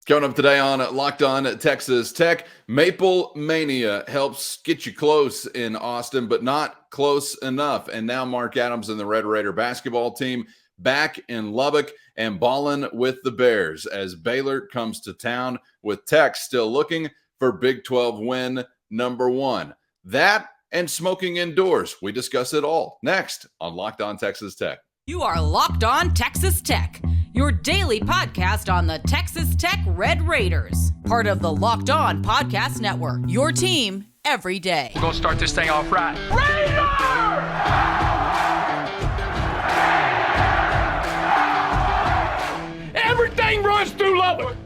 Coming up today on Locked On Texas Tech, Maple Mania helps get you close in Austin, but not close enough. And now Mark Adams and the Red Raider basketball team back in Lubbock and balling with the Bears as Baylor comes to town with Tech still looking for Big 12 win number 1. That and smoking indoors. We discuss it all next on Locked On Texas Tech. You are Locked On Texas Tech, your daily podcast on the Texas Tech Red Raiders, part of the Locked On Podcast Network, your team every day. We're going to start this thing off right. Raider! Everything runs through Lubbock.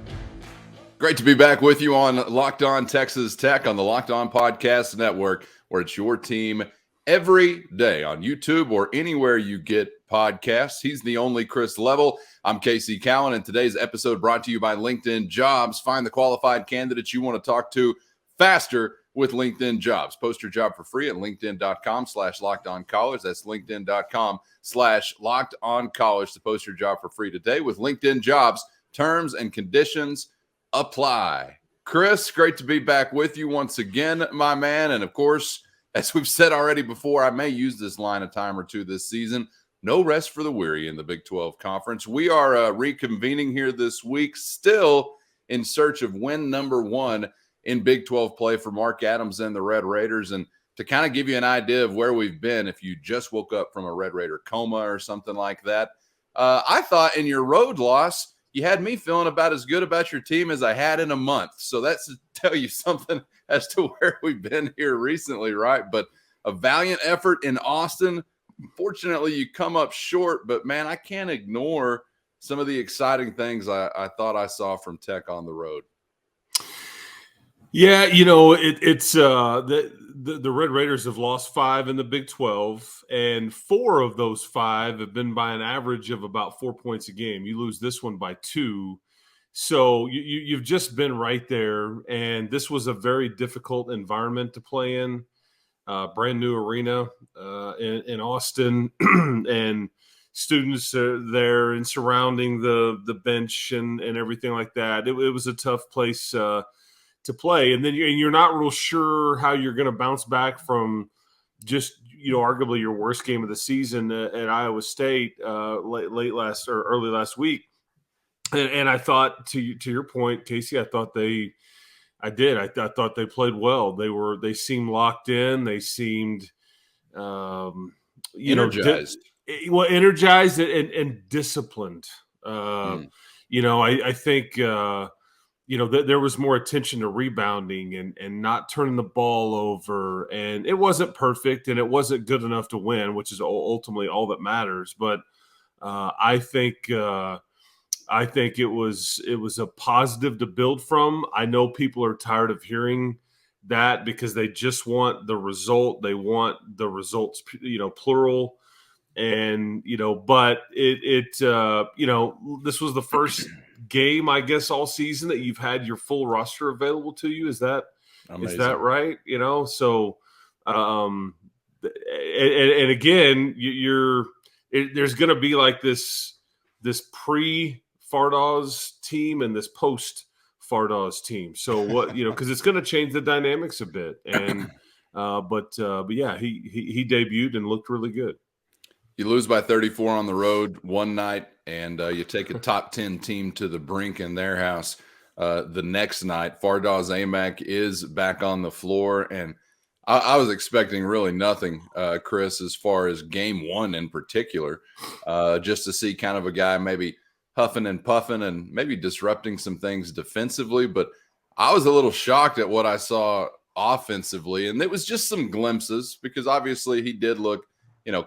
Great to be back with you on Locked On Texas Tech on the Locked On Podcast Network, where it's your team every day on YouTube or anywhere you get podcasts. He's the only Chris Level. I'm Casey Cowan, and today's episode brought to you by LinkedIn Jobs. Find the qualified candidates you want to talk to faster with LinkedIn Jobs. Post your job for free at linkedin.com/lockedoncollege. That's linkedin.com/lockedoncollege to post your job for free today with LinkedIn Jobs. Terms and conditions apply. Chris, great to be back with you once again, my man. And of course, as we've said already before, I may use this line a time or two this season. No rest for the weary in the Big 12 Conference. We are reconvening here this week, still in search of win number 1 in Big 12 play for Mark Adams and the Red Raiders. And to kind of give you an idea of where we've been, if you just woke up from a Red Raider coma or something like that, I thought in your road loss, you had me feeling about as good about your team as I had in a month. So that's to tell you something as to where we've been here recently, right? But a valiant effort in Austin. Unfortunately, you come up short, but man, I can't ignore some of the exciting things I thought I saw from Tech on the road. Yeah, you know, it's the Red Raiders have lost 5 in the Big 12, and 4 of those 5 have been by an average of about 4 points a game. You lose this one by 2. So you've just been right there, and this was a very difficult environment to play in. Brand new arena in Austin, and students are there and surrounding the bench and everything like that. It was a tough place to play, and then you're not real sure how you're going to bounce back from just arguably your worst game of the season at Iowa State early last week. And I thought, to your point, Casey, I thought they played well. They seemed locked in. They seemed, Energized. Energized and disciplined. I think, there was more attention to rebounding and not turning the ball over. And it wasn't perfect, and it wasn't good enough to win, which is ultimately all that matters. But I think it was a positive to build from. I know people are tired of hearing that because they just want the result. They want the results, plural. And, but this was the first game, I guess, all season that you've had your full roster available to you. Is that right? So, and again, there's going to be like this pre-Fardaws team and this post-Fardaws team. So what, because it's going to change the dynamics a bit. And but yeah, he debuted and looked really good. You lose by 34 on the road one night, and you take a top 10 team to the brink in their house the next night. Fardaws Aimaq is back on the floor, and I was expecting really nothing, Chris, as far as game 1 in particular, just to see kind of a guy maybe huffing and puffing and maybe disrupting some things defensively. But I was a little shocked at what I saw offensively, and it was just some glimpses because obviously he did look,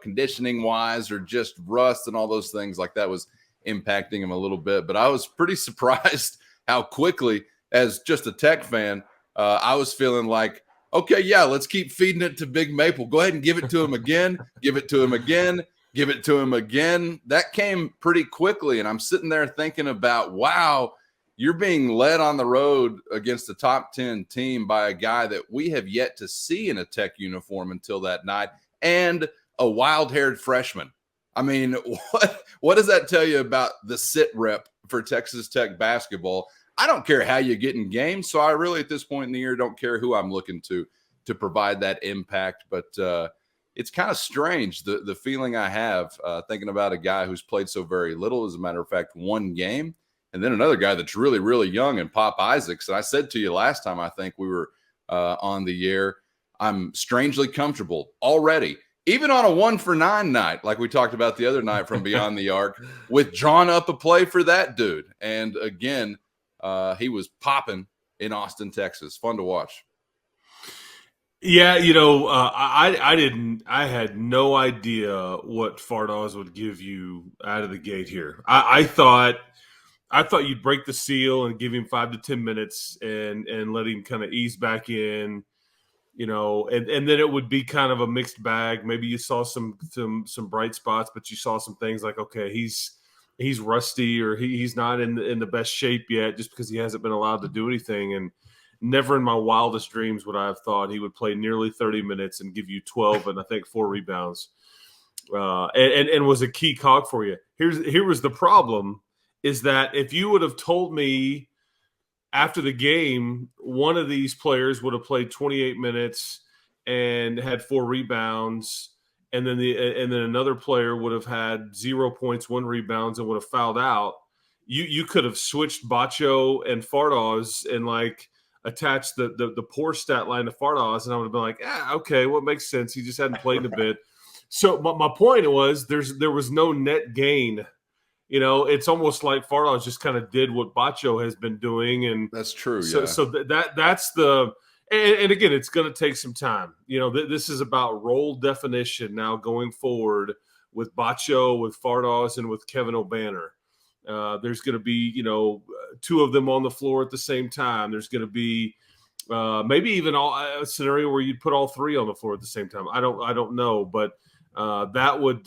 conditioning wise or just rust and all those things like that was impacting him a little bit. But I was pretty surprised how quickly, as just a Tech fan, I was feeling like, okay, yeah, let's keep feeding it to Big Maple. Go ahead and give it to him again, give it to him again, give it to him again. That came pretty quickly. And I'm sitting there thinking about, wow, you're being led on the road against a top 10 team by a guy that we have yet to see in a Tech uniform until that night, and a wild-haired freshman. I mean, what does that tell you about the sit rep for Texas Tech basketball? I don't care how you get in games. So I really, at this point in the year, don't care who I'm looking to provide that impact. But it's kind of strange, the feeling I have thinking about a guy who's played so very little, as a matter of fact, one game, and then another guy that's really, really young, and Pop Isaacs. And I said to you last time, I think we were on the air, I'm strangely comfortable already, even on a 1-for-9 night, like we talked about the other night from Beyond the Arc, with drawing up a play for that dude. And again, he was popping in Austin, Texas. Fun to watch. Yeah, I had no idea what Fardaws would give you out of the gate here. I thought you'd break the seal and give him 5 to 10 minutes and let him kind of ease back in, and then it would be kind of a mixed bag. Maybe you saw some bright spots, but you saw some things like, okay, he's rusty, or he's not in the best shape yet, just because he hasn't been allowed to do anything. And never in my wildest dreams would I have thought he would play nearly 30 minutes and give you 12 and I think 4 rebounds, and was a key cog for you. Here was the problem, is that if you would have told me after the game one of these players would have played 28 minutes and had 4 rebounds, and then another player would have had 0 points, 1 rebounds, and would have fouled out, you could have switched Bacho and Fardaws and attached the poor stat line to Fardaws, and I would have been like, okay, well, it makes sense. He just hadn't played in a bit. So my point was there was no net gain. It's almost like Fardaws just kind of did what Bacho has been doing, and that's true. So, yeah. So that's the and again, it's going to take some time. This is about role definition now going forward with Bacho, with Fardaws, and with Kevin O'Banner. There's going to be, 2 of them on the floor at the same time. There's going to be maybe even a scenario where you'd put all 3 on the floor at the same time. I don't know, but that would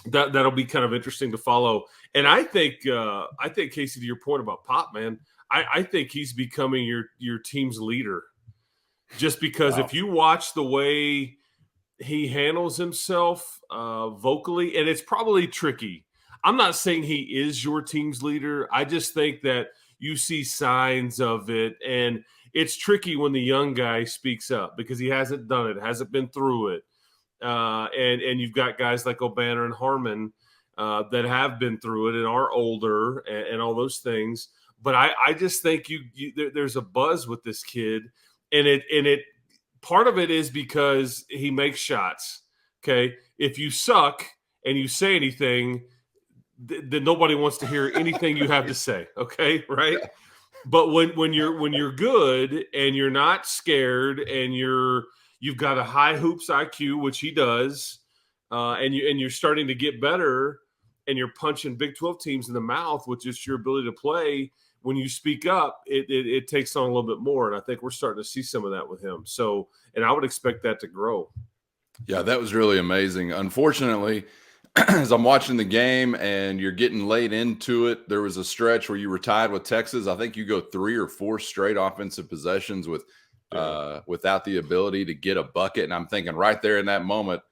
that'll be kind of interesting to follow. And I think Casey, to your point about Pop, man, I think he's becoming your team's leader, just because if you watch the way he handles himself vocally, and it's probably tricky. I'm not saying he is your team's leader. I just think that you see signs of it, and it's tricky when the young guy speaks up because he hasn't done it, hasn't been through it. And you've got guys like O'Banner and Harmon that have been through it and are older and all those things. But I just think there's a buzz with this kid, and it part of it is because he makes shots. Okay, if you suck and you say anything, then nobody wants to hear anything you have to say. Okay, right? But when you're good and you're not scared and you've got a high hoops IQ, which he does, and you're starting to get better, and you're punching Big 12 teams in the mouth with just your ability to play. When you speak up, it takes on a little bit more, and I think we're starting to see some of that with him. So, and I would expect that to grow. Yeah, that was really amazing. Unfortunately, as I'm watching the game and you're getting late into it, there was a stretch where you were tied with Texas. I think you go 3 or 4 straight offensive possessions without the ability to get a bucket. And I'm thinking right there in that moment,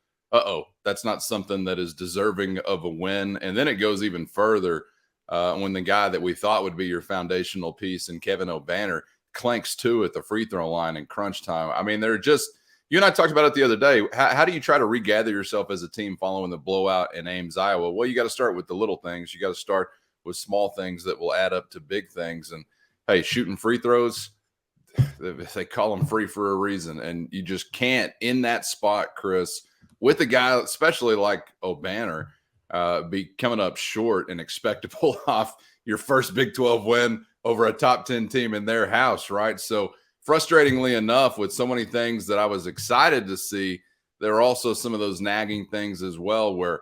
that's not something that is deserving of a win. And then it goes even further when the guy that we thought would be your foundational piece in Kevin O'Banner clanks 2 at the free throw line in crunch time. I mean, they're just – you and I talked about it the other day. How do you try to regather yourself as a team following the blowout in Ames, Iowa? Well, you got to start with the little things. You got to start with small things that will add up to big things. And, hey, shooting free throws, they call them free for a reason. And you just can't, in that spot, Chris, with a guy, especially like O'Banner, be coming up short and expect to pull off your first Big 12 win over a top 10 team in their house, right? So, frustratingly enough, with so many things that I was excited to see, there are also some of those nagging things as well where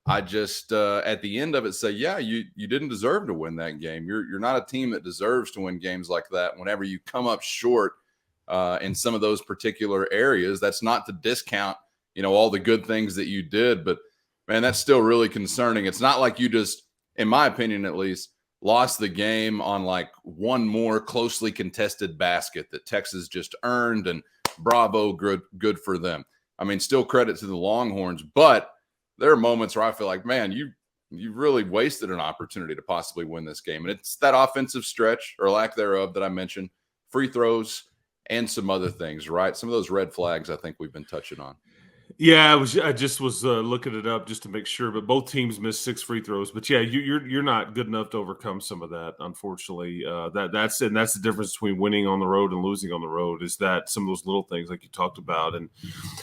I just at the end of it say, yeah, you didn't deserve to win that game. You're not a team that deserves to win games like that whenever you come up short in some of those particular areas. That's not to discount, all the good things that you did, but man, that's still really concerning. It's not like you just, in my opinion at least, lost the game on like one more closely contested basket that Texas just earned, and bravo, good for them. I mean, still credit to the Longhorns, but there are moments where I feel like, man, you you've really wasted an opportunity to possibly win this game. And it's that offensive stretch or lack thereof that I mentioned, free throws and some other things, right? Some of those red flags I think we've been touching on. Yeah, I just was looking it up just to make sure, but both teams missed 6 free throws. But yeah, you're not good enough to overcome some of that, unfortunately. That's the difference between winning on the road and losing on the road, is that some of those little things like you talked about, and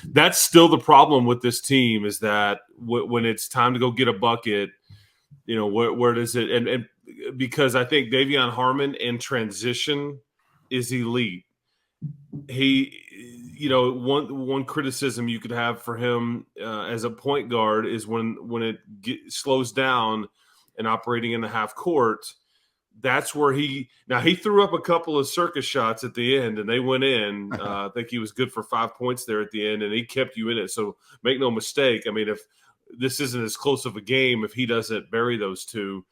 that's still the problem with this team, is that when it's time to go get a bucket, where does it? And because I think Davion Harmon in transition is elite. One criticism you could have for him as a point guard is when it slows down and operating in the half court. That's where he threw up a couple of circus shots at the end, and they went in. I think he was good for 5 points there at the end, and he kept you in it. So make no mistake. I mean, if this isn't as close of a game, if he doesn't bury those two,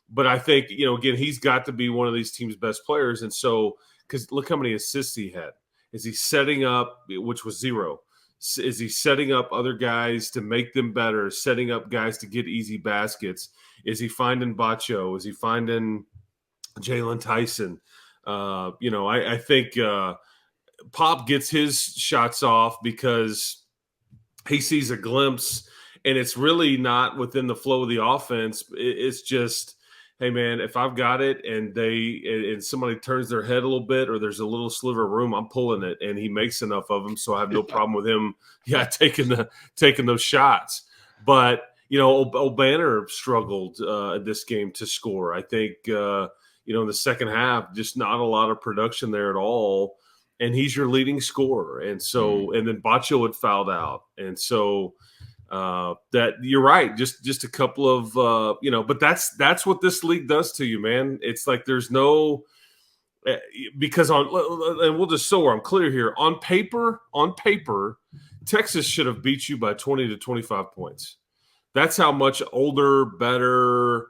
but I think, again, he's got to be one of these team's best players. And so, because look how many assists he had. Is he setting up, which was 0? Is he setting up other guys to make them better, setting up guys to get easy baskets? Is he finding Bacho? Is he finding Jaylon, Tyson? I think Pop gets his shots off because he sees a glimpse, and it's really not within the flow of the offense. It's just, hey, man, if I've got it and somebody turns their head a little bit or there's a little sliver of room, I'm pulling it, and he makes enough of them, so I have no problem with him, taking those shots. But, O'Banner struggled this game to score. I think, in the second half, just not a lot of production there at all, and he's your leading scorer. And so, and then Bacho had fouled out. And so, that you're right. Just a couple of, but that's what this league does to you, man. It's like there's no, because and we'll just so I'm clear here, on paper, Texas should have beat you by 20 to 25 points. That's how much older, better,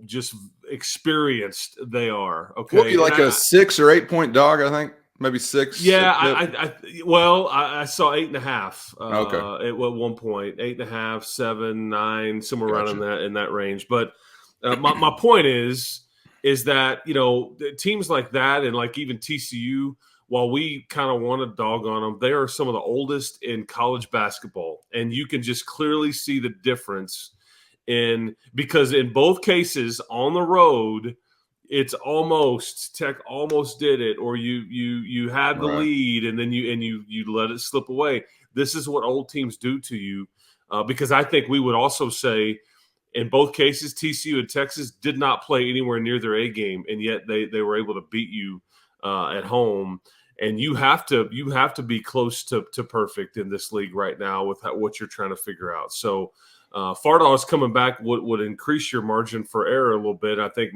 just experienced they are. Okay. We'll be like a 6 or 8 point dog, I think. Maybe 6. Yeah, I saw 8.5. Okay, at one point, 8.5, 7, 9, somewhere around in that range. But my point is that teams like that, and like even TCU, while we kind of want to dog on them, they are some of the oldest in college basketball, and you can just clearly see the difference because in both cases on the road, it's almost Tech almost did it, or you had the lead and then you let it slip away. This is what old teams do to you, because I think we would also say in both cases TCU and Texas did not play anywhere near their A game, and yet they were able to beat you at home. And you have to be close to perfect in this league right now with what you're trying to figure out. So Fardaws coming back would increase your margin for error a little bit. I think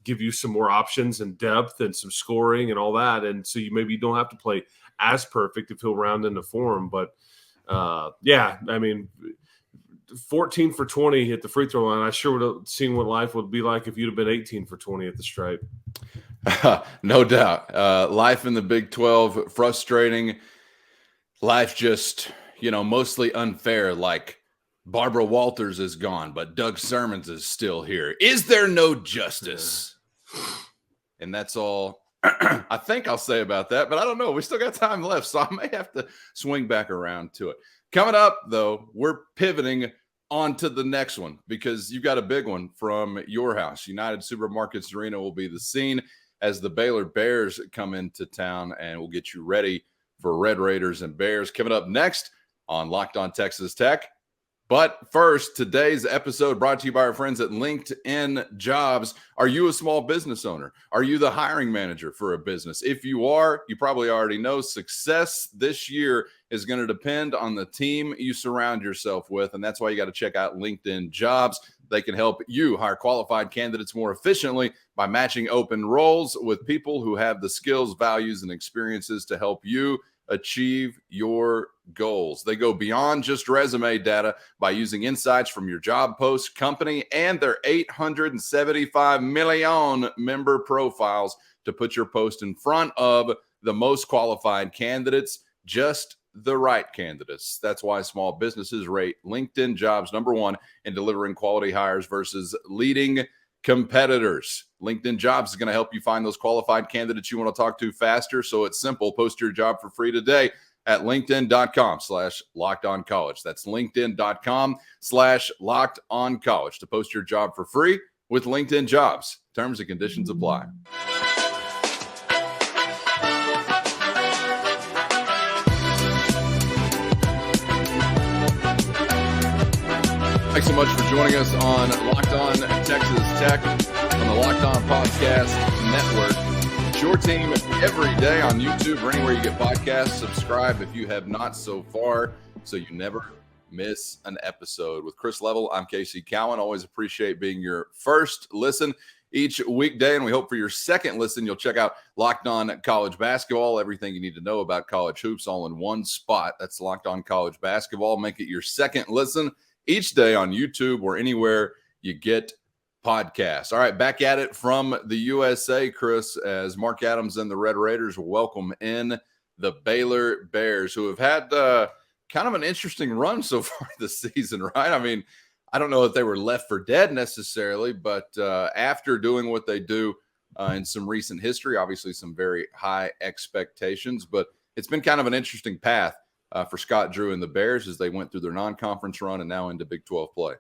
give you some more options and depth and some scoring and all that. And so you don't have to play as perfect if he'll round into form. But, 14 for 20 at the free throw line. I sure would have seen what life would be like if you'd have been 18 for 20 at the stripe. No doubt. Life in the Big 12, frustrating. Life just, mostly unfair. Like Barbara Walters is gone, but Doug Sermons is still here. Is there no justice? And that's all I think I'll say about that, but I don't know. We still got time left, so I may have to swing back around to it. Coming up, though, we're pivoting on to the next one because you've got a big one from your house. United Supermarkets Arena will be the scene as the Baylor Bears come into town, and we'll get you ready for Red Raiders and Bears. Coming up next on Locked On Texas Tech. But first, today's episode brought to you by our friends at LinkedIn Jobs. Are you a small business owner? Are you the hiring manager for a business? If you are, you probably already know success this year is going to depend on the team you surround yourself with, and that's why you got to check out LinkedIn Jobs. They can help you hire qualified candidates more efficiently by matching open roles with people who have the skills, values, and experiences to help you achieve your goals. They go beyond just resume data by using insights from your job post, company, and their 875 million member profiles to put your post in front of the most qualified candidates. Just the right candidates. That's why small businesses rate LinkedIn Jobs #1 in delivering quality hires versus leading competitors. LinkedIn Jobs is going to help you find those qualified candidates you want to talk to faster. So it's simple. Post your job for free today at linkedin.com/lockedoncollege. That's linkedin.com/lockedoncollege to post your job for free with LinkedIn Jobs. Terms and conditions apply. Thanks so much for joining us on Locked On Texas Tech on the Locked On Podcast Network. It's your team every day on YouTube or anywhere you get podcasts. Subscribe if you have not so far so you never miss an episode. With Chris Level, I'm Casey Cowan. Always appreciate being your first listen each weekday, and we hope for your second listen you'll check out Locked On College Basketball. Everything you need to know about college hoops all in one spot. That's Locked On College Basketball. Make it your second listen each day on YouTube or anywhere you get podcasts. All right, back at it from the USA, Chris, as Mark Adams and the Red Raiders welcome in the Baylor Bears, who have had kind of an interesting run so far this season, right? I mean, I don't know if they were left for dead necessarily, but after doing what they do in some recent history, obviously some very high expectations, but it's been kind of an interesting path for Scott Drew and the Bears as they went through their non-conference run and now into Big 12 play.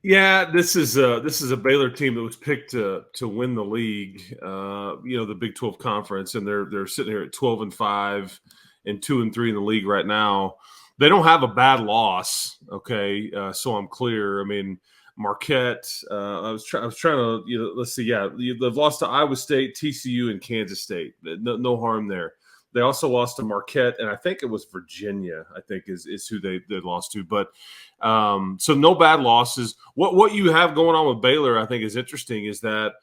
Yeah, this is a Baylor team that was picked to win the league, the Big 12 conference, and they're sitting here at 12-5 and 2-3 in the league right now. They don't have a bad loss, okay? So I'm clear. I mean, Marquette. I was trying to let's see. Yeah, they've lost to Iowa State, TCU, and Kansas State. No harm there. They also lost to Marquette, and I think it was Virginia, I think is who they lost to. But so no bad losses. What you have going on with Baylor, I think, is interesting is that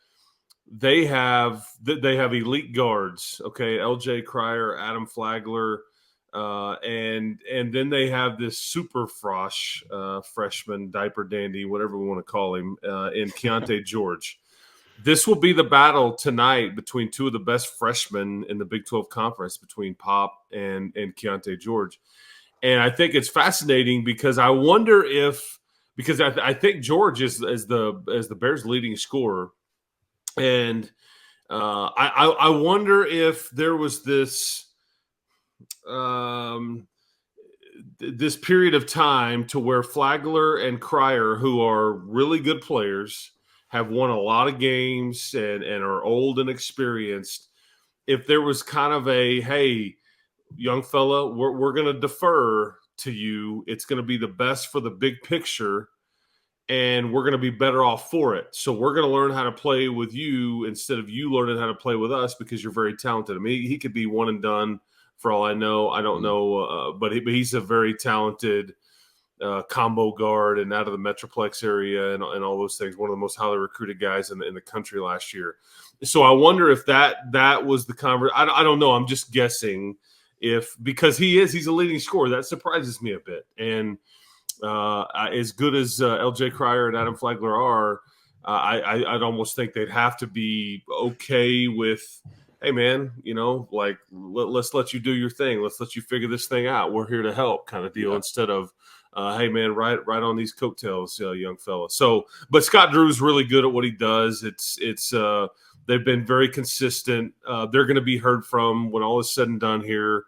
they have elite guards, okay, LJ Cryer, Adam Flagler, and then they have this super frosh freshman, diaper dandy, whatever we want to call him, in Keontae George. This will be the battle tonight between two of the best freshmen in the Big 12 Conference, between Pop and Keontae George. And I think it's fascinating because I wonder because I think George is the Bears' leading scorer. And I wonder if there was this this period of time to where Flagler and Cryer, who are really good players, have won a lot of games and are old and experienced, if there was kind of a, hey, young fella, we're going to defer to you. It's going to be the best for the big picture, and we're going to be better off for it. So we're going to learn how to play with you instead of you learning how to play with us because you're very talented. I mean, he could be one and done for all I know. I don't know, but he's a very talented combo guard and out of the Metroplex area and all those things. One of the most highly recruited guys in the country last year. So I wonder if that was the conversation. I don't know. I'm just guessing because he's a leading scorer. That surprises me a bit. And as good as LJ Cryer and Adam Flagler are, I'd almost think they'd have to be okay with, hey man, let's let you do your thing. Let's let you figure this thing out. We're here to help, kind of deal, instead of, hey man, right on these coattails, young fella. So, but Scott Drew's really good at what he does. It's they've been very consistent. They're going to be heard from when all is said and done here.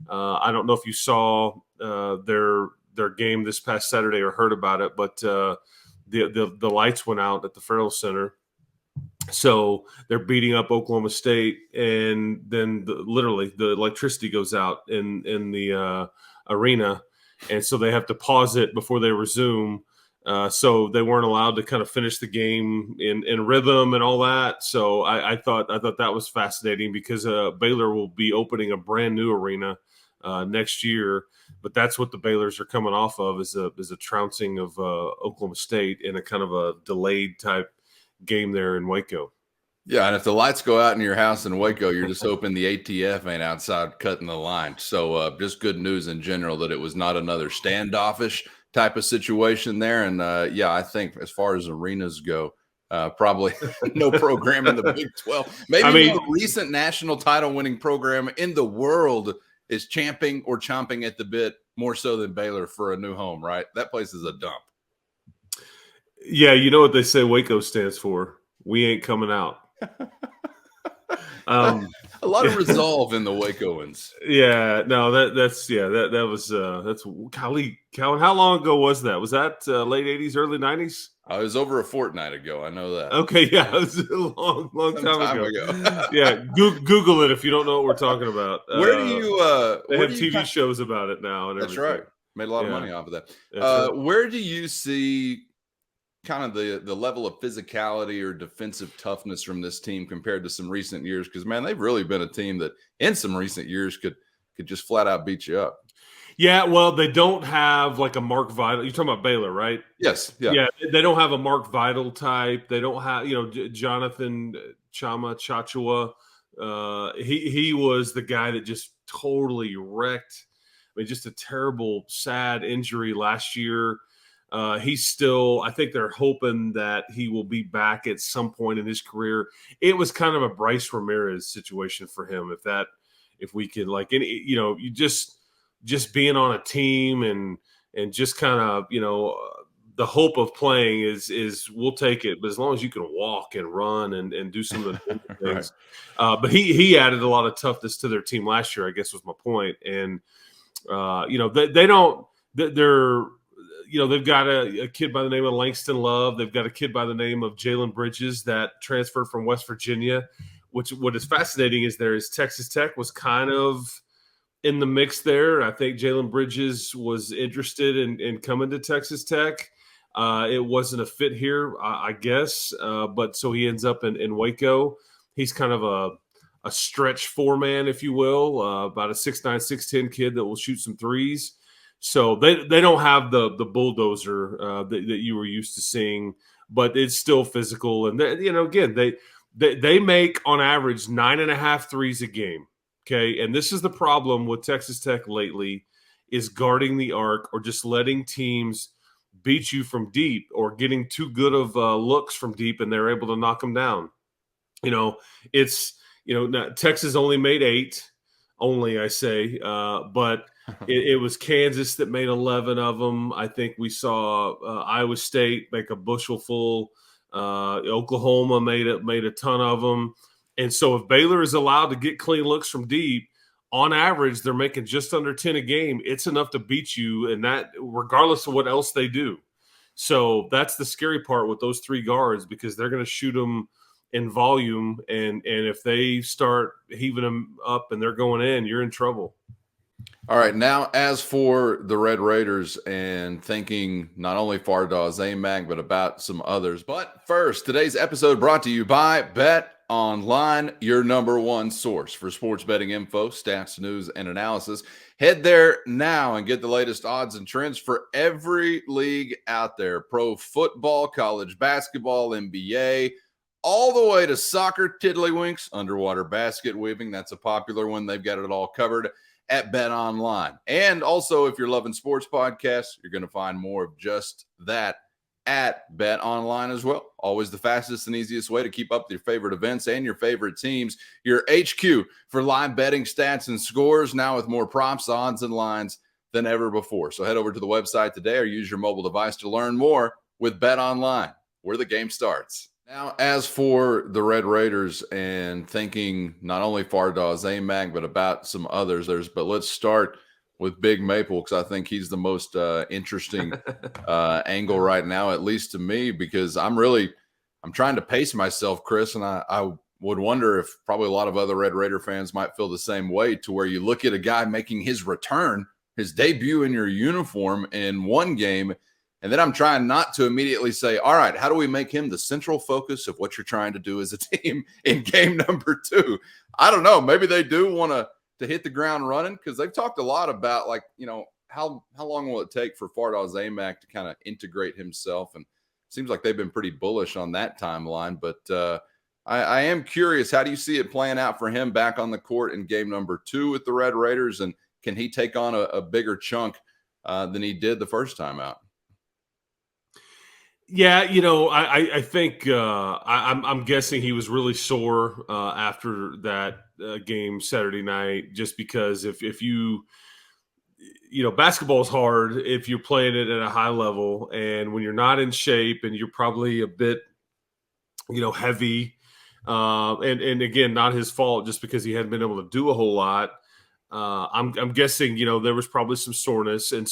I don't know if you saw their game this past Saturday or heard about it, but the lights went out at the Farrell Center. So they're beating up Oklahoma State, and then literally the electricity goes out in the arena. And so they have to pause it before they resume. So they weren't allowed to kind of finish the game in rhythm and all that. So I thought that was fascinating because Baylor will be opening a brand new arena next year. But that's what the Baylors are coming off of is a trouncing of Oklahoma State in a kind of a delayed type game there in Waco. Yeah, and if the lights go out in your house in Waco, you're just hoping the ATF ain't outside cutting the line. So just good news in general that it was not another standoffish type of situation there. And, I think as far as arenas go, probably no program in the Big 12. Maybe the recent national title winning program in the world is champing or chomping at the bit more so than Baylor for a new home, right? That place is a dump. Yeah, you know what they say Waco stands for? We ain't coming out. A lot of resolve in the Wacoans. Yeah, no, that's golly, Calvin. How long ago was that? Was that late 80s, early 90s? I was over a fortnight ago. I know that. Okay, yeah, it was a long time ago. Yeah, Google it if you don't know what we're talking about. Where do you? They have TV shows about it now, and that's everything. right. Made a lot of money off of that. Right. Where do you see kind of the level of physicality or defensive toughness from this team compared to some recent years? Because man, they've really been a team that in some recent years could just flat out beat you up. Yeah, well, they don't have like a Mark Vital. You're talking about Baylor, right? Yes. Yeah. Yeah, they don't have a Mark Vital type. They don't have, Jonathan Chachua. He was the guy that just totally wrecked. I mean, just a terrible, sad injury last year. He's still, I think they're hoping that he will be back at some point in his career. It was kind of a Bryce Ramirez situation for him. If we could you just being on a team and just kind of, the hope of playing is we'll take it. But as long as you can walk and run and do some of the things, right. But he added a lot of toughness to their team last year, I guess was my point. And, they've got a kid by the name of Langston Love. They've got a kid by the name of Jaylon Bridges that transferred from West Virginia, what is fascinating is Texas Tech was kind of in the mix there. I think Jaylon Bridges was interested in coming to Texas Tech. It wasn't a fit here, I guess. But so he ends up in Waco. He's kind of a stretch four-man, if you will, about a 6'9", 6'10" kid that will shoot some threes. So they don't have the bulldozer that you were used to seeing, but it's still physical. And again, they make on average 9.5 threes a game. Okay, and this is the problem with Texas Tech lately, is guarding the arc or just letting teams beat you from deep or getting too good of looks from deep, and they're able to knock them down. Texas only made 8, I say, but it was Kansas that made 11 of them. I think we saw Iowa State make a bushel full. Oklahoma made a ton of them. And so if Baylor is allowed to get clean looks from deep, on average, they're making just under 10 a game. It's enough to beat you, and that regardless of what else they do. So that's the scary part with those 3 guards, because they're going to shoot them in volume. And if they start heaving them up and they're going in, you're in trouble. All right. Now, as for the Red Raiders and thinking not only Fardaws Aimaq, but about some others. But first, today's episode brought to you by BetOnline, your number one source for sports betting info, stats, news, and analysis. Head there now and get the latest odds and trends for every league out there. Pro football, college basketball, NBA, all the way to soccer, tiddlywinks, underwater basket weaving. That's a popular one. They've got it all covered at BetOnline. And also, if you're loving sports podcasts, you're going to find more of just that at BetOnline as well. Always the fastest and easiest way to keep up with your favorite events and your favorite teams. Your HQ for live betting stats and scores, now with more props, odds, and lines than ever before. So head over to the website today or use your mobile device to learn more with BetOnline, where the game starts. Now, as for the Red Raiders and thinking not only Fardaws Aimaq, but about some others, but let's start with Big Maple, because I think he's the most interesting angle right now, at least to me, because I'm trying to pace myself, Chris, and I would wonder if probably a lot of other Red Raider fans might feel the same way, to where you look at a guy making his return, his debut in your uniform in one game, and then I'm trying not to immediately say, all right, how do we make him the central focus of what you're trying to do as a team in game number 2? I don't know. Maybe they do want to hit the ground running, because they've talked a lot about, like, how long will it take for Fardaws Aimaq to kind of integrate himself? And it seems like they've been pretty bullish on that timeline. But I am curious, how do you see it playing out for him back on the court in game number 2 with the Red Raiders? And can he take on a bigger chunk than he did the first time out? Yeah, I think I'm guessing he was really sore after that game Saturday night, just because if you basketball is hard if you're playing it at a high level, and when you're not in shape and you're probably a bit heavy, and again, not his fault, just because he hadn't been able to do a whole lot. I'm guessing there was probably some soreness, and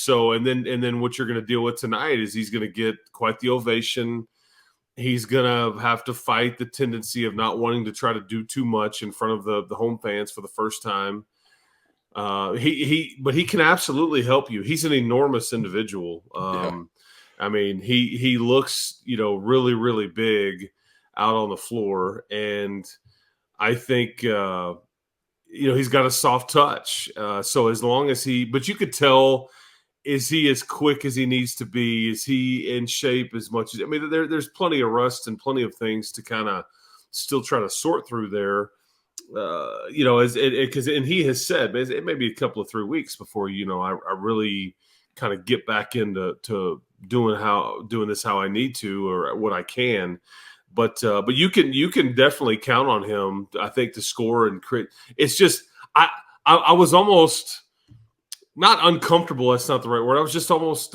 then what you're going to deal with tonight is he's going to get quite the ovation. He's going to have to fight the tendency of not wanting to try to do too much in front of the home fans for the first time. But he can absolutely help you. He's an enormous individual. I mean, he looks really, really big out on the floor, and I think he's got a soft touch. So as long as but you could tell, is he as quick as he needs to be? Is he in shape as much as? I mean, there's plenty of rust and plenty of things to kind of still try to sort through there. Because he has said it may be a couple of 3 weeks before I really kind of get back into doing this how I need to or what I can. But you can definitely count on him, I think, to score and create. It's just I was almost not uncomfortable. That's not the right word. I was just almost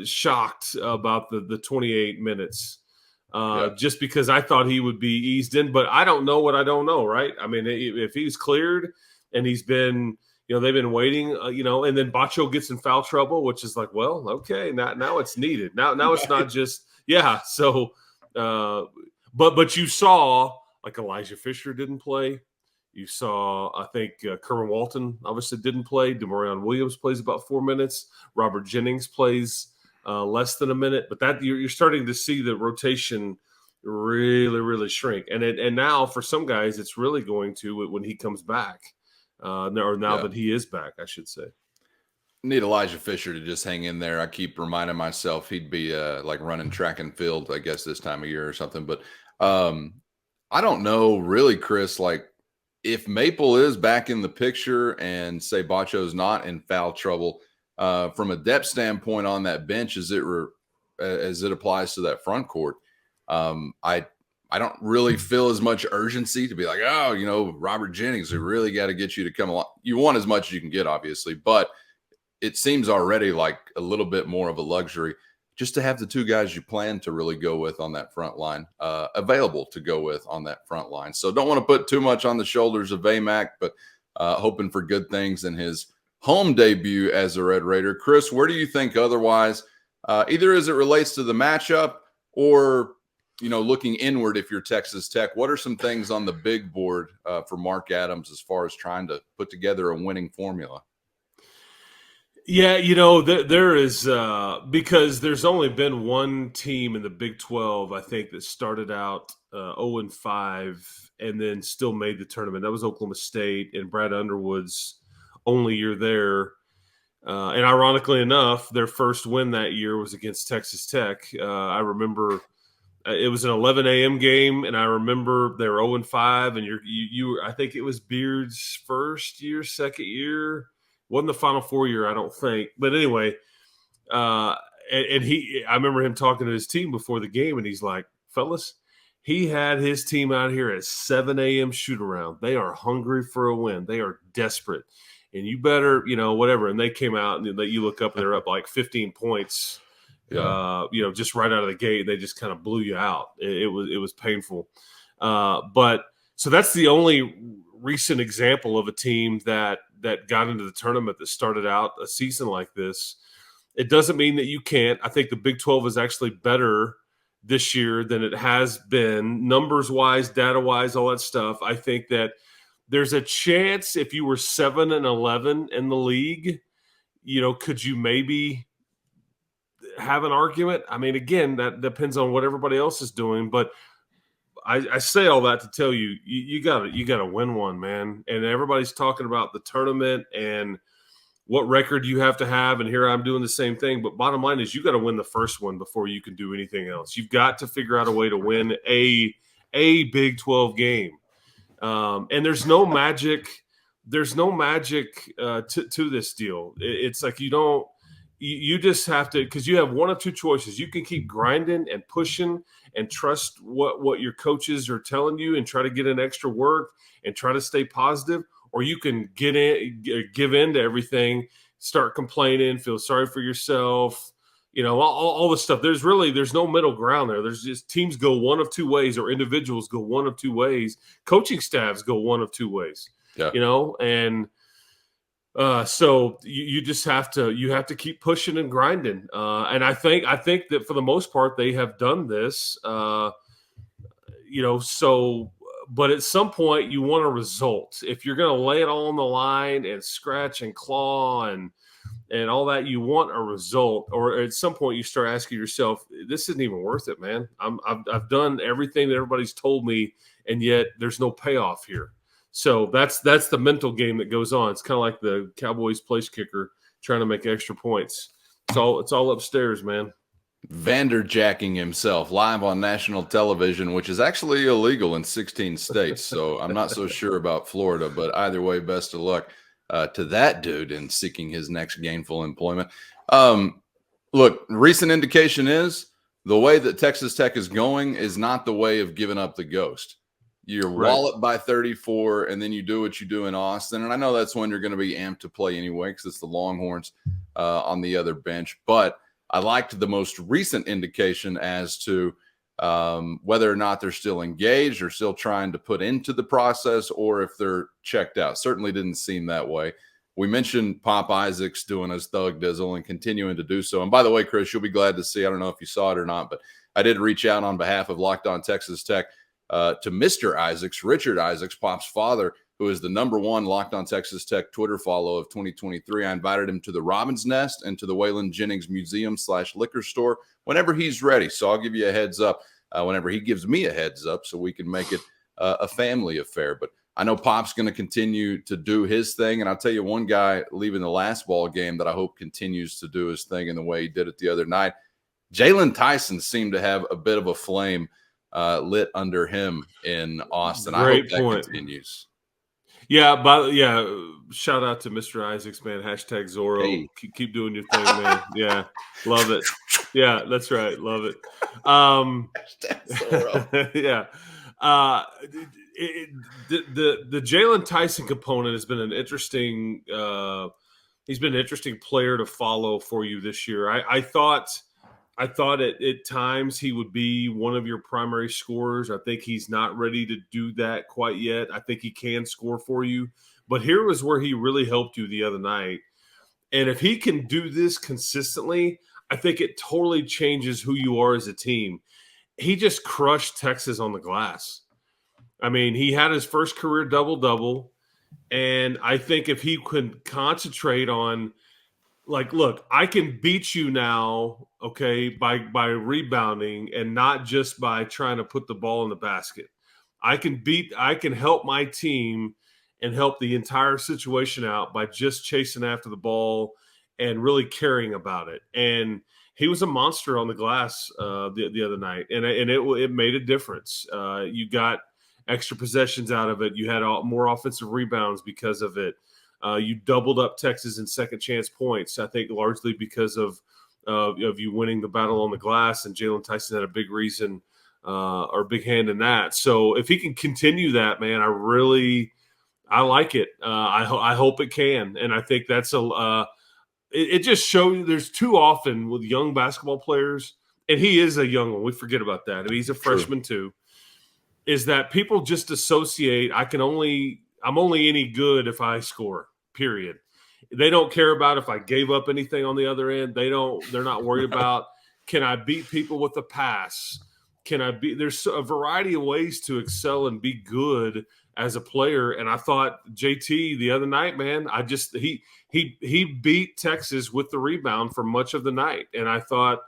shocked about the 28 minutes. Just because I thought he would be eased in, but I don't know what I don't know, right? I mean, if he's cleared and he's been, they've been waiting, and then Bacho gets in foul trouble, which is like, well, okay, now it's needed. Now it's not just, yeah. So, but you saw like Elijah Fisher didn't play. You saw, I think, Kerwin Walton obviously didn't play. DeMarion Williams plays about 4 minutes. Robert Jennings plays less than a minute, but that you're starting to see the rotation really, really shrink. And now for some guys, it's really going to when he comes back, now that he is back, I should say. Need Elijah Fisher to just hang in there. I keep reminding myself he'd be like running track and field, I guess, this time of year or something. But I don't know really, Chris, like if Maple is back in the picture and say Bacho's not in foul trouble, from a depth standpoint on that bench, as it applies to that front court, I don't really feel as much urgency to be like, Robert Jennings, we really got to get you to come along. You want as much as you can get, obviously, but it seems already like a little bit more of a luxury just to have the two guys you plan to really go with on that front line available to go with on that front line. So don't want to put too much on the shoulders of Aimaq, but hoping for good things in his home debut as a Red Raider. Chris, where do you think otherwise, either as it relates to the matchup or, looking inward if you're Texas Tech, what are some things on the big board for Mark Adams as far as trying to put together a winning formula? Yeah, there is because there's only been one team in the Big 12, I think, that started out 0-5 and then still made the tournament. That was Oklahoma State and Brad Underwood's only year there. And ironically enough, their first win that year was against Texas Tech. I remember it was an 11 a.m. game, and I remember they were 0-5, and you I think it was Beard's first year, second year. Wasn't the Final Four year, I don't think. But anyway, I remember him talking to his team before the game, and he's like, fellas, he had his team out here at 7 a.m. shoot-around. They are hungry for a win. They are desperate. And you better, whatever. And they came out, and you look up, and they're up like 15 points, just right out of the gate. They just kind of blew you out. It was painful. But so that's the only recent example of a team that got into the tournament that started out a season like this. It doesn't mean that you can't. I think the Big 12 is actually better this year than it has been, numbers-wise, data-wise, all that stuff. I think that there's a chance if you were 7-11 in the league, could you maybe have an argument? I mean, again, that depends on what everybody else is doing, but I say all that to tell you, you got to win one, man. And everybody's talking about the tournament and what record you have to have. And here I'm doing the same thing. But bottom line is you got to win the first one before you can do anything else. You've got to figure out a way to win a Big 12 game. And there's no magic. There's no magic to this deal. It's like you don't. you just have to, because you have one of two choices. You can keep grinding and pushing and trust what your coaches are telling you and try to get in extra work and try to stay positive, or you can give in to everything, start complaining, feel sorry for yourself, all this stuff. There's no middle ground there. There's just teams go one of two ways, or individuals go one of two ways. Coaching staffs go one of two ways. Yeah. And so you just have to keep pushing and grinding. And I think that for the most part they have done this. But at some point you want a result. If you're going to lay it all on the line and scratch and claw and all that, you want a result. Or at some point you start asking yourself, this isn't even worth it, man. I've done everything that everybody's told me, and yet there's no payoff here. So that's the mental game that goes on. It's kind of like the Cowboys place kicker trying to make extra points. It's all upstairs, man. Vanderjacking himself live on national television, which is actually illegal in 16 states. So I'm not so sure about Florida, but either way, best of luck to that dude in seeking his next gainful employment. Look, recent indication is the way that Texas Tech is going is not the way of giving up the ghost. You wallop by 34, and then you do what you do in Austin. And I know that's when you're going to be amped to play anyway, because it's the Longhorns on the other bench. But I liked the most recent indication as to whether or not they're still engaged or still trying to put into the process, or if they're checked out. Certainly didn't seem that way. We mentioned Pop Isaacs doing his thug dizzle and continuing to do so. And by the way, Chris, you'll be glad to see, I don't know if you saw it or not, but I did reach out on behalf of Locked On Texas Tech to Mr. Isaacs, Richard Isaacs, Pop's father, who is the #1 Locked On Texas Tech Twitter follow of 2023. I invited him to the Robin's Nest and to the Waylon Jennings Museum/liquor store whenever he's ready. So I'll give you a heads up whenever he gives me a heads up, so we can make it a family affair. But I know Pop's going to continue to do his thing. And I'll tell you one guy leaving the last ball game that I hope continues to do his thing in the way he did it the other night. Jaylon Tyson seemed to have a bit of a flame lit under him in Austin. Great I hope point. that continues. Yeah, shout out to Mr. Isaacs, man. Hashtag Zorro. Hey. Keep doing your thing, man. Yeah, love it. Yeah, that's right. Love it. Yeah. The Jaylon Tyson component has been an interesting he's been an interesting player to follow for you this year. I thought at times he would be one of your primary scorers. I think he's not ready to do that quite yet. I think he can score for you. But here was where he really helped you the other night. And if he can do this consistently, I think it totally changes who you are as a team. He just crushed Texas on the glass. I mean, he had his first career double-double. And I think if he could concentrate on, like, look, I can beat you now, okay, by rebounding and not just by trying to put the ball in the basket. I can help my team and help the entire situation out by just chasing after the ball and really caring about it. And he was a monster on the glass the other night, and it made a difference. You got extra possessions out of it. You had more offensive rebounds because of it. You doubled up Texas in second chance points, I think largely because of you winning the battle on the glass, and Jaylon Tyson had a big reason or big hand in that. So if he can continue that, man, I like it. I hope it can. And I think that's it just shows there's too often with young basketball players, and he is a young one. We forget about that. I mean, he's a freshman too, is that people just associate, I'm only any good if I score, period. They don't care about if I gave up anything on the other end. They're not worried about, can I beat people with a pass? There's a variety of ways to excel and be good as a player. And I thought JT the other night, man, he beat Texas with the rebound for much of the night. And I thought,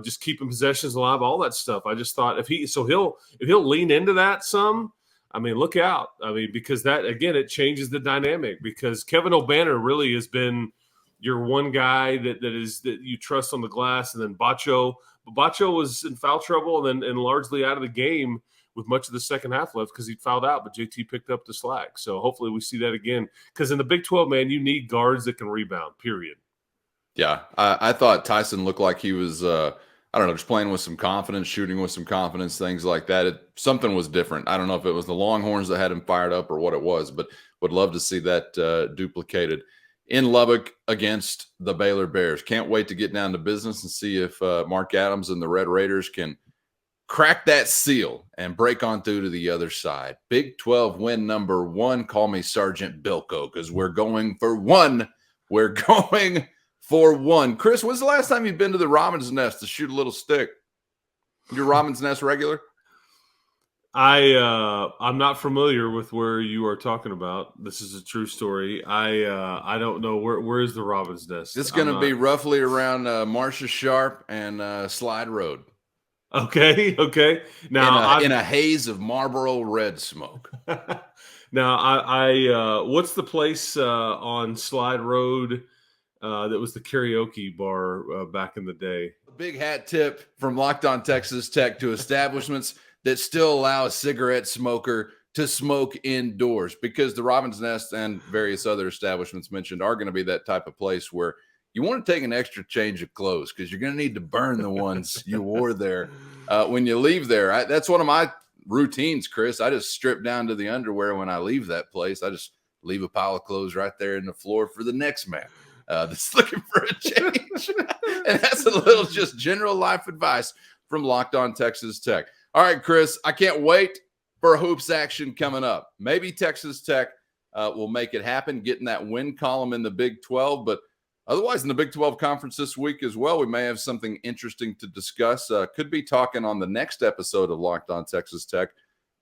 just keeping possessions alive, all that stuff. I just thought if he'll lean into that some, I mean, look out. I mean, because that, again, it changes the dynamic, because Kevin O'Banner really has been your one guy that you trust on the glass. And then Bacho was in foul trouble and largely out of the game with much of the second half left because he fouled out, but JT picked up the slack. So hopefully we see that again, because in the Big 12, man, you need guards that can rebound, period. Yeah, I thought Tyson looked like he was, I don't know, just playing with some confidence, shooting with some confidence, things like that. Something was different. I don't know if it was the Longhorns that had him fired up or what it was, but would love to see that duplicated in Lubbock against the Baylor Bears. Can't wait to get down to business and see if Mark Adams and the Red Raiders can crack that seal and break on through to the other side. Big 12 win number 1. Call me Sergeant Bilko because we're going for 1. We're going for 1. Chris, when's the last time you've been to the Robin's Nest to shoot a little stick? Your Robin's Nest regular? I'm not familiar with where you are talking about. This is a true story. I don't know where is the Robin's Nest. It's going to be roughly around Marcia Sharp and Slide Road. Okay. Now in a haze of Marlboro Red smoke. Now I what's the place on Slide Road that was the karaoke bar back in the day? Big hat tip from Locked On Texas Tech to establishments that still allow a cigarette smoker to smoke indoors, because the Robin's Nest and various other establishments mentioned are going to be that type of place where you want to take an extra change of clothes because you're going to need to burn the ones you wore there when you leave there. That's one of my routines, Chris. I just strip down to the underwear when I leave that place. I just leave a pile of clothes right there in the floor for the next man that's looking for a change. And that's a little just general life advice from Locked On Texas Tech. All right, Chris, I can't wait for hoops action coming up. Maybe Texas Tech will make it happen, getting that win column in the Big 12, but otherwise, in the Big 12 conference this week as well, we may have something interesting to discuss. Could be talking on the next episode of Locked On Texas Tech,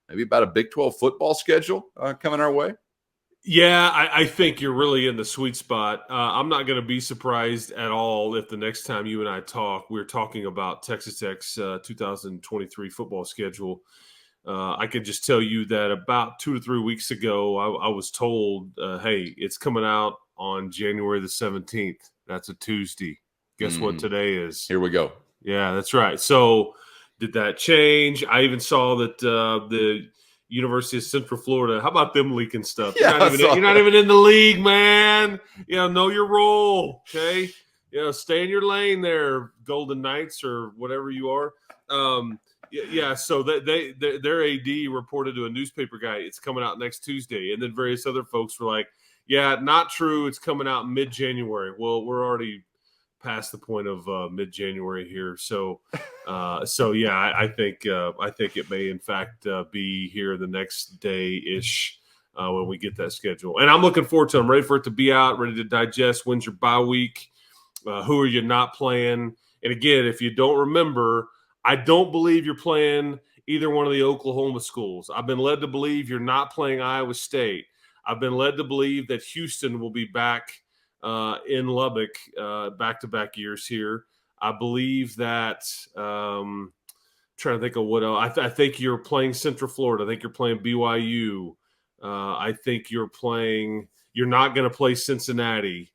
maybe about a Big 12 football schedule coming our way. Yeah, I think you're really in the sweet spot. I'm not going to be surprised at all if the next time you and I talk, we're talking about Texas Tech's 2023 football schedule. I can just tell you that about 2 to 3 weeks ago, I was told, hey, it's coming out on January the 17th. That's a Tuesday. Guess what today is? Here we go. Yeah, that's right. So did that change? I even saw that the University of Central Florida, how about them leaking stuff? Yeah, you're not even in the league, man. Know your role, okay? Stay in your lane there, Golden Knights or whatever you are. So their AD reported to a newspaper guy, it's coming out next Tuesday. And then various other folks were like, yeah, not true. It's coming out mid-January. Well, we're already past the point of mid-January here. So yeah, I think it may in fact be here the next day-ish when we get that schedule. And I'm looking forward to it. I'm ready for it to be out, ready to digest. When's your bye week? Who are you not playing? And again, if you don't remember, I don't believe you're playing either one of the Oklahoma schools. I've been led to believe you're not playing Iowa State. I've been led to believe that Houston will be back in Lubbock back-to-back years here. I believe that trying to think of what else. I think you're playing Central Florida. I think you're playing BYU. I think you're not going to play Cincinnati.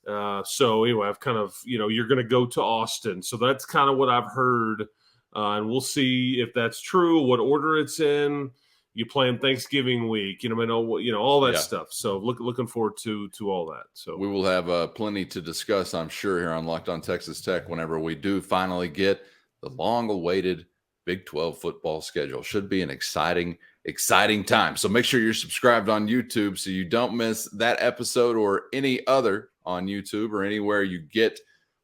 So anyway, I've kind of, you're going to go to Austin. So that's kind of what I've heard. And we'll see if that's true, what order it's in. You playing Thanksgiving week, all that stuff. So looking forward to all that. So we will have plenty to discuss, I'm sure, here on Locked On Texas Tech whenever we do finally get the long-awaited Big 12 football schedule. Should be an exciting time. So make sure you're subscribed on YouTube so you don't miss that episode or any other on YouTube or anywhere you get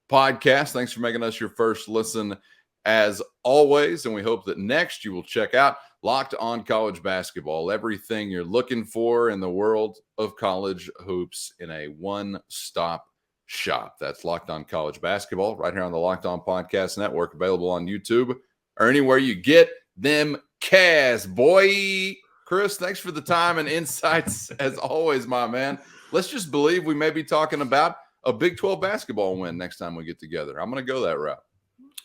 podcasts. Thanks for making us your first listen as always, and we hope that next you will check out Locked On College Basketball, everything you're looking for in the world of college hoops in a one-stop shop. That's Locked On College Basketball right here on the Locked On Podcast Network, available on YouTube or anywhere you get them casts, boy. Chris, thanks for the time and insights as always, my man. Let's just believe we may be talking about a Big 12 basketball win next time we get together. I'm going to go that route.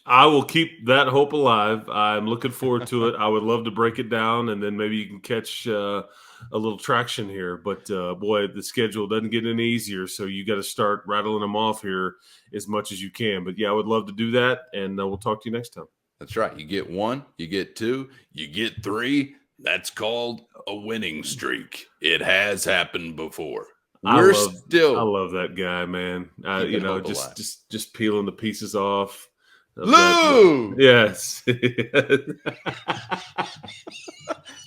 I will keep that hope alive. I'm looking forward to it. I would love to break it down, and then maybe you can catch a little traction here. But, boy, the schedule doesn't get any easier, so you got to start rattling them off here as much as you can. But, yeah, I would love to do that, and we'll talk to you next time. That's right. You get 1, you get 2, you get 3. That's called a winning streak. It has happened before. I We're love that guy, man. You know, just peeling the pieces off. Lou! Yes.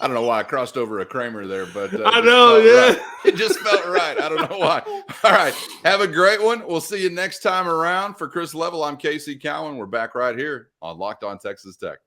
I don't know why I crossed over a Kramer there, but I know, yeah. Right. It just felt right. I don't know why. All right. Have a great one. We'll see you next time around. For Chris Level, I'm Casey Cowan. We're back right here on Locked On Texas Tech.